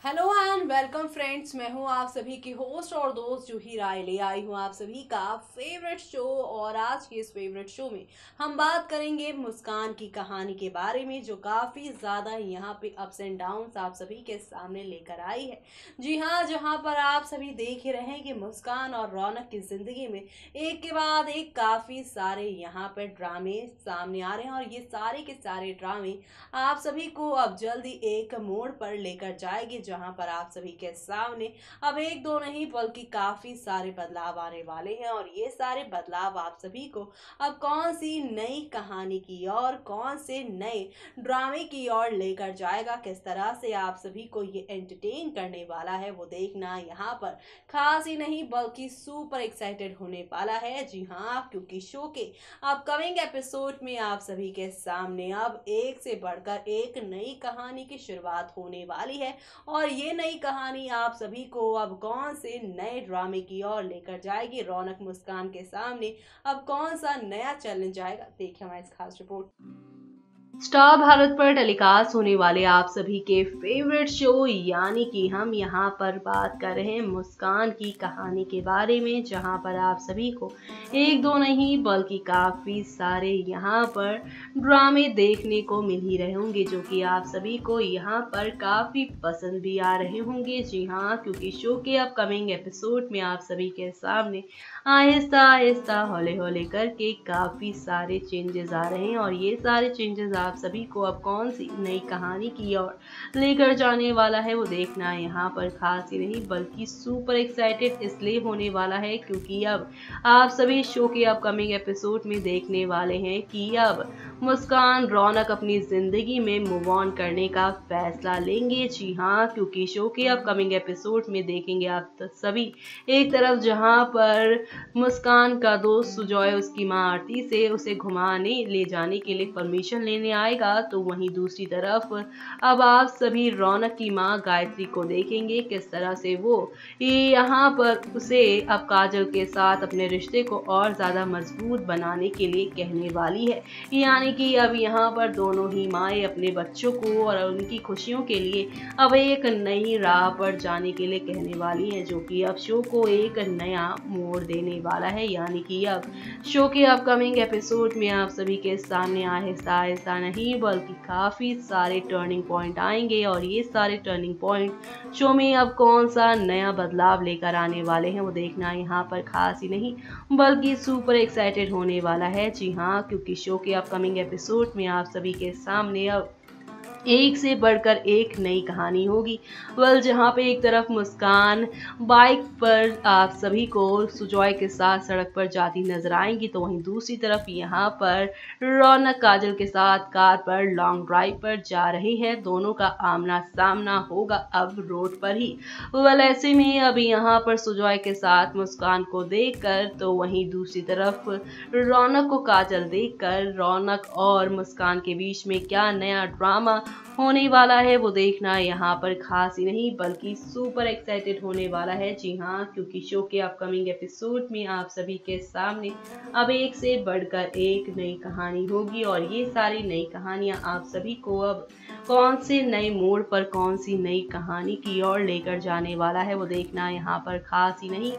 Hello and welcome friends. मैं हूं आप सभी की होस्ट और दोस्त जूही राय। ले आई हूं आप सभी का फेवरेट शो। और आज के इस फेवरेट शो में हम बात करेंगे मुस्कान की कहानी के बारे में, जो काफ़ी ज़्यादा यहाँ पे अप्स एंड डाउन्स आप सभी के सामने लेकर आई है। जी हाँ, जहाँ पर आप सभी देख ही रहे हैं कि मुस्कान और रौनक की ज़िंदगी में एक के बाद एक काफ़ी सारे यहाँ पर ड्रामे सामने आ रहे हैं, और ये सारे के सारे ड्रामे आप सभी को अब जल्दी एक मोड़ पर लेकर जाएगी, जहां पर आप सभी के सामने अब एक दो नहीं बल्कि काफी सारे बदलाव आने वाले हैं। और ये सारे बदलाव आप सभी को अब कौन सी नई कहानी की और कौन से नए ड्रामे की ओर लेकर जाएगा, किस तरह से आप सभी को ये एंटरटेन करने वाला है, वो देखना यहाँ पर खास ही नहीं बल्कि सुपर एक्साइटेड होने वाला है। जी हाँ, क्योंकि शो के अपकमिंग एपिसोड में आप सभी के सामने अब एक से बढ़कर एक नई कहानी की शुरुआत होने वाली है। और ये नई कहानी आप सभी को अब कौन से नए ड्रामे की ओर लेकर जाएगी, रौनक मुस्कान के सामने अब कौन सा नया चैलेंज आएगा, देखिए हमारी इस खास रिपोर्ट। स्टार भारत पर टेलीकास्ट होने वाले आप सभी के फेवरेट शो यानी कि हम यहाँ पर बात कर रहे हैं मुस्कान की कहानी के बारे में, जहाँ पर आप सभी को एक दो नहीं बल्कि काफ़ी सारे यहाँ पर ड्रामे देखने को मिल ही रहे होंगे, जो कि आप सभी को यहाँ पर काफ़ी पसंद भी आ रहे होंगे। जी हाँ, क्योंकि शो के अपकमिंग एपिसोड में आप सभी के सामने आहिस्ता आहिस्ता हौले हौले करके काफ़ी सारे चेंजेस आ रहे हैं। और ये सारे चेंजेस आप सभी को अब कौन सी नई कहानी की ओर लेकर जाने वाला है, वो देखना यहाँ पर खास ही नहीं बल्कि सुपर एक्साइटेड इसलिए होने वाला है, क्योंकि अब आप सभी शो के अपकमिंग एपिसोड में देखने वाले हैं कि अब मुस्कान रौनक अपनी जिंदगी में मूव ऑन करने का फैसला लेंगे। जी हाँ, क्योंकि शो के अपकमिंग एपिसोड में देखेंगे आप सभी एक तरफ जहाँ पर मुस्कान का दोस्त सुजॉय उसकी मां आरती से उसे घुमाने ले जाने के लिए परमिशन लेने आएगा, तो वहीं दूसरी तरफ अब आप सभी रौनक की मां गायत्री को देखेंगे किस तरह से वो यहाँ पर उसे अब काजल के साथ अपने रिश्ते को और ज्यादा मजबूत बनाने के लिए कहने वाली है। यानी कि अब यहाँ पर दोनों ही माएँ अपने बच्चों को और उनकी खुशियों के लिए अब एक नई राह पर जाने के लिए कहने वाली है, जो कि अब शो को एक नया मोड़ देने वाला है। यानी कि अब शो के अपकमिंग एपिसोड में आप सभी के सामने आहिस्ता आहिस्ता नहीं बल्कि काफ़ी सारे टर्निंग पॉइंट आएंगे, और ये सारे टर्निंग पॉइंट शो में अब कौन सा नया बदलाव लेकर आने वाले हैं, वो देखना यहाँ पर खास ही नहीं बल्कि सुपर एक्साइटेड होने वाला है। जी हाँ, क्योंकि शो के अपकमिंग एपिसोड में आप सभी के सामने अब एक से बढ़कर एक नई कहानी होगी। जहाँ पे एक तरफ मुस्कान बाइक पर आप सभी को सुजॉय के साथ सड़क पर जाती नजर आएंगी, तो वहीं दूसरी तरफ यहाँ पर रौनक काजल के साथ कार पर लॉन्ग ड्राइव पर जा रही हैं। दोनों का आमना सामना होगा अब रोड पर ही। ऐसे में अब यहाँ पर सुजॉय के साथ मुस्कान को देखकर, तो वहीं दूसरी तरफ रौनक को काजल देखकर रौनक और मुस्कान के बीच में क्या नया ड्रामा होने वाला है, वो देखना यहाँ पर खास ही नहीं बल्कि सुपर एक्साइटेड होने वाला है। जी हाँ, क्योंकि शो के अपकमिंग एपिसोड में आप सभी के सामने अब एक से बढ़कर एक नई कहानी होगी, और ये सारी नई कहानियाँ आप सभी को अब कौन से नए मोड़ पर कौन सी नई कहानी की ओर लेकर जाने वाला है, वो देखना यहाँ पर खास ही नहीं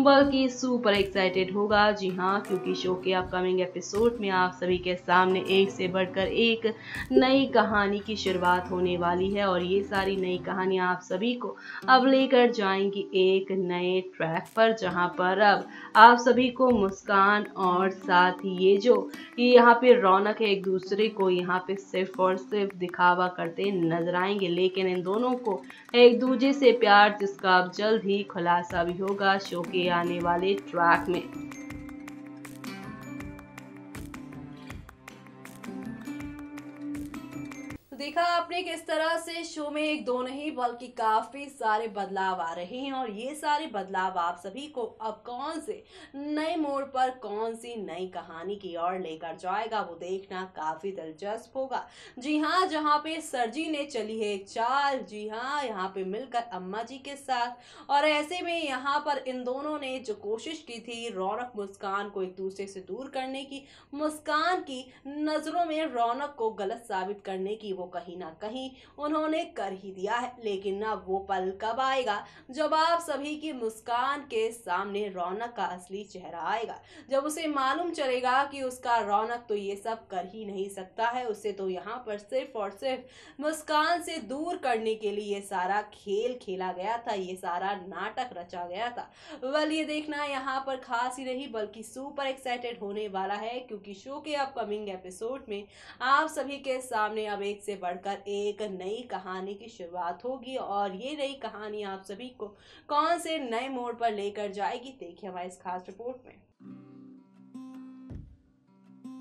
बल्कि सुपर एक्साइटेड होगा। जी हाँ, क्योंकि शो के अपकमिंग एपिसोड में आप सभी के सामने एक से बढ़कर एक नई कहानी की शुरुआत होने वाली है, और ये सारी नई कहानियां आप सभी को अब लेकर जाएंगी एक नए ट्रैक पर, जहां पर अब आप सभी को मुस्कान और साथ ही ये यहाँ पे रौनक है एक दूसरे को यहाँ पे सिर्फ और सिर्फ दिखावा करते नजर आएंगे, लेकिन इन दोनों को एक दूसरे से प्यार जिसका अब जल्द ही खुलासा भी होगा शो के आने वाले ट्रैक में। देखा आपने किस तरह से शो में एक दो नहीं बल्कि काफी सारे बदलाव आ रहे हैं, और ये सारे बदलाव आप सभी को अब कौन से नए मोड़ पर कौन सी नई कहानी की ओर लेकर जाएगा, वो देखना काफी दिलचस्प होगा। जी हाँ, जहाँ पे सरजी ने चली है एक चाल, जी हाँ यहाँ पे मिलकर अम्मा जी के साथ, और ऐसे में यहाँ पर इन दोनों ने जो कोशिश की थी रौनक मुस्कान को एक दूसरे से दूर करने की, मुस्कान की नजरों में रौनक को गलत साबित करने की, वो कहीं ना कहीं उन्होंने कर ही दिया है। लेकिन अब वो पल कब आएगा जब आप सभी की मुस्कान के सामने रौनक का असली चेहरा आएगा, जब उसे मालूम चलेगा कि उसका रौनक तो ये सब कर ही नहीं सकता है, उसे तो यहाँ पर सिर्फ और सिर्फ मुस्कान से दूर करने के लिए ये सारा खेल खेला गया था, ये सारा नाटक रचा गया था। वेल, ये देखना यहाँ पर खास ही नहीं बल्कि सुपर एक्साइटेड होने वाला है, क्योंकि शो के अपकमिंग एपिसोड में आप सभी के सामने अब एक से बढ़कर एक नई कहानी की शुरुआत होगी और ये नई कहानी आप सभी को कौन से नए मोड़ पर लेकर जाएगी, देखिए हमारी इस खास रिपोर्ट में।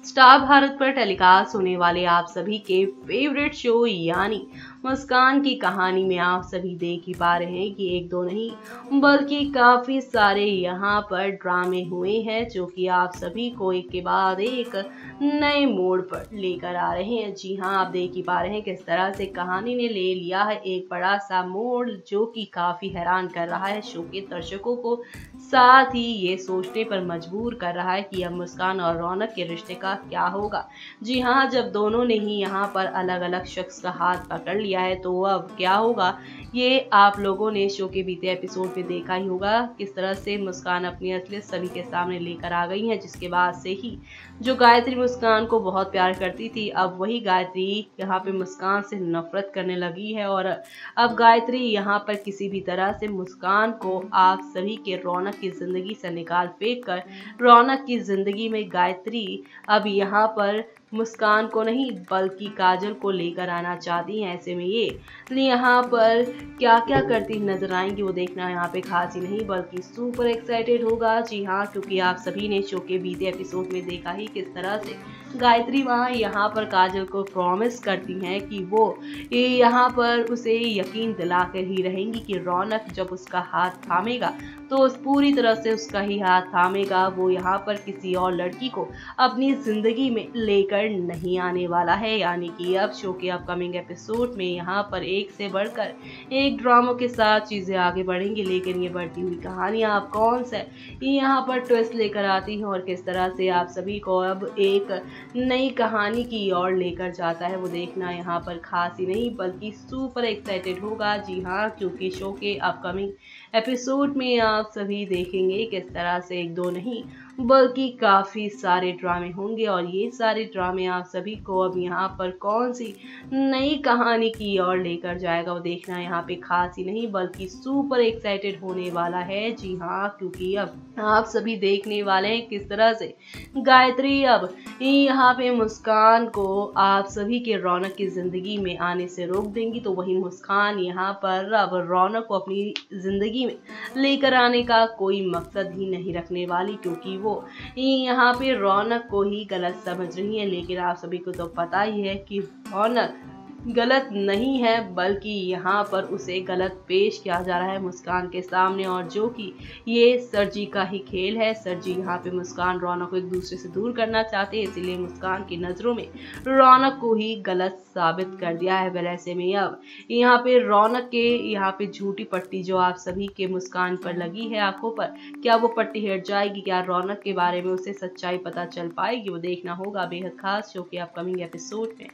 स्टार भारत पर टेलीकास्ट होने वाले आप सभी के फेवरेट शो यानी मुस्कान की कहानी में आप सभी देख ही पा रहे हैं कि एक दो नहीं बल्कि काफी सारे यहाँ पर ड्रामे हुए हैं जो कि आप सभी को एक के बाद एक नए मोड़ पर लेकर आ रहे हैं। जी हाँ, आप देख ही पा रहे हैं किस तरह से कहानी ने ले लिया है एक बड़ा सा मोड़ जो कि काफी हैरान कर रहा है शो के दर्शकों को, साथ ही ये सोचने पर मजबूर कर रहा है कि अब मुस्कान और रौनक के रिश्ते का क्या होगा। जी हाँ, जब दोनों ने ही यहाँ पर अलग अलग शख्स का हाथ पकड़ लिया है तो अब क्या होगा ये आप लोगों ने शो के बीते एपिसोड में देखा ही होगा किस तरह से मुस्कान अपनी असलियत सभी के सामने लेकर आ गई है, जिसके बाद से ही जो गायत्री मुस्कान को बहुत प्यार करती थी अब वही गायत्री यहाँ पे मुस्कान से नफरत करने लगी है और अब गायत्री यहाँ पर किसी भी तरह से मुस्कान को आप सभी के रौनक की जिंदगी से निकाल फेंक कर रौनक की जिंदगी में गायत्री अब यहाँ पर मुस्कान को नहीं बल्कि काजल को लेकर आना चाहती हैं। ऐसे में ये यहाँ पर क्या क्या करती नजर आएंगी वो देखना यहाँ पे खास ही नहीं बल्कि सुपर एक्साइटेड होगा। जी हाँ, क्योंकि आप सभी ने शो के बीते एपिसोड में देखा ही किस तरह से गायत्री वहाँ यहाँ पर काजल को प्रॉमिस करती हैं कि वो यहाँ पर उसे यकीन दिला कर ही रहेंगी कि रौनक जब उसका हाथ थामेगा तो उस पूरी तरह से उसका ही हाथ थामेगा, वो यहाँ पर किसी और लड़की को अपनी जिंदगी में लेकर नहीं आने वाला है। यानी कि अब शो के अपकमिंग एपिसोड में यहाँ पर एक से बढ़कर एक ड्रामों के साथ चीजें आगे बढ़ेंगी, लेकिन ये बढ़ती हुई कहानियां आप कौन से यहाँ पर ट्विस्ट लेकर आती हैं और किस तरह से आप सभी को अब एक नई कहानी की ओर लेकर जाता है वो देखना यहाँ पर खास ही नहीं बल्कि सुपर एक्साइटेड होगा। जी हाँ, क्योंकि शो के अपकमिंग एपिसोड में आप सभी देखेंगे किस तरह से एक दो नहीं बल्कि काफी सारे ड्रामे होंगे और ये सारे ड्रामे आप सभी को अब यहाँ पर कौन सी नई कहानी की ओर लेकर जाएगा वो देखना यहाँ पे खास ही नहीं बल्कि सुपर एक्साइटेड होने वाला है। जी हाँ, क्योंकि अब आप सभी देखने वाले हैं किस तरह से गायत्री अब यहाँ पे मुस्कान को आप सभी के रौनक की जिंदगी में आने से रोक देंगी, तो वही मुस्कान यहाँ पर अब रौनक को अपनी जिंदगी में लेकर आने का कोई मकसद ही नहीं रखने वाली, क्योंकि वो यहाँ पे रौनक को ही गलत समझ रही है। लेकिन आप सभी को तो पता ही है कि रौनक गलत नहीं है बल्कि यहाँ पर उसे गलत पेश किया जा रहा है मुस्कान के सामने, और जो कि ये सर जी का ही खेल है। सर जी यहाँ पे मुस्कान रौनक को एक दूसरे से दूर करना चाहते हैं, इसीलिए मुस्कान की नज़रों में रौनक को ही गलत साबित कर दिया है। वैसे ऐसे में अब यहाँ पे रौनक के यहाँ पे झूठी पट्टी जो आप सभी के मुस्कान पर लगी है आंखों पर, क्या वो पट्टी हट जाएगी? क्या रौनक के बारे में उसे सच्चाई पता चल पाएगी? वो देखना होगा बेहद खास शो के अपकमिंग एपिसोड में।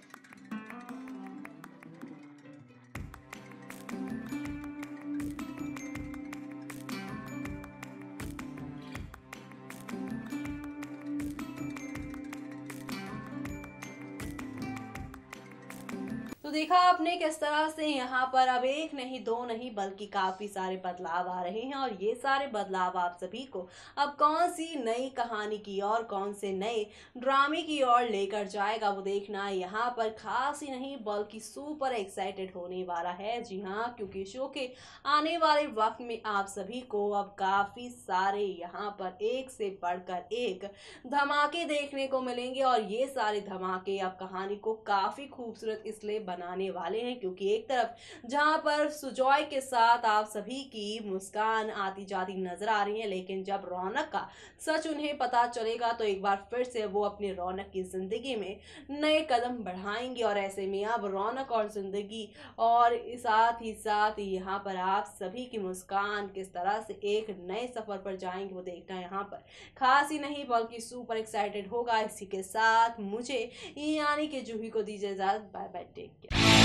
तो देखा आपने किस तरह से यहाँ पर अब एक नहीं दो नहीं बल्कि काफी सारे बदलाव आ रहे हैं और ये सारे बदलाव आप सभी को अब कौन सी नई कहानी की और कौन से नए ड्रामे की ओर लेकर जाएगा वो देखना यहाँ पर खास ही नहीं बल्कि सुपर एक्साइटेड होने वाला है। जी हाँ, क्योंकि शो के आने वाले वक्त में आप सभी को अब काफी सारे यहाँ पर एक से बढ़कर एक धमाके देखने को मिलेंगे और ये सारे धमाके अब कहानी को काफी खूबसूरत इसलिए बनाने वाले हैं क्योंकि एक तरफ जहां पर सुजॉय के साथ आप सभी की मुस्कान आती जाती नजर आ रही है, लेकिन जब रौनक का सच उन्हें पता चलेगा तो एक बार फिर से वो अपनी रौनक की जिंदगी में नए कदम बढ़ाएंगे और ऐसे में अब रौनक और जिंदगी और साथ ही यहाँ पर आप सभी की मुस्कान किस तरह से एक नए सफर पर जाएंगे वो देखना यहाँ पर खास ही नहीं बल्कि सुपर एक्साइटेड होगा। इसी के साथ मुझे यानी कि जूही को दीजिए इजाजत। Bye bye, take care. कीजिए।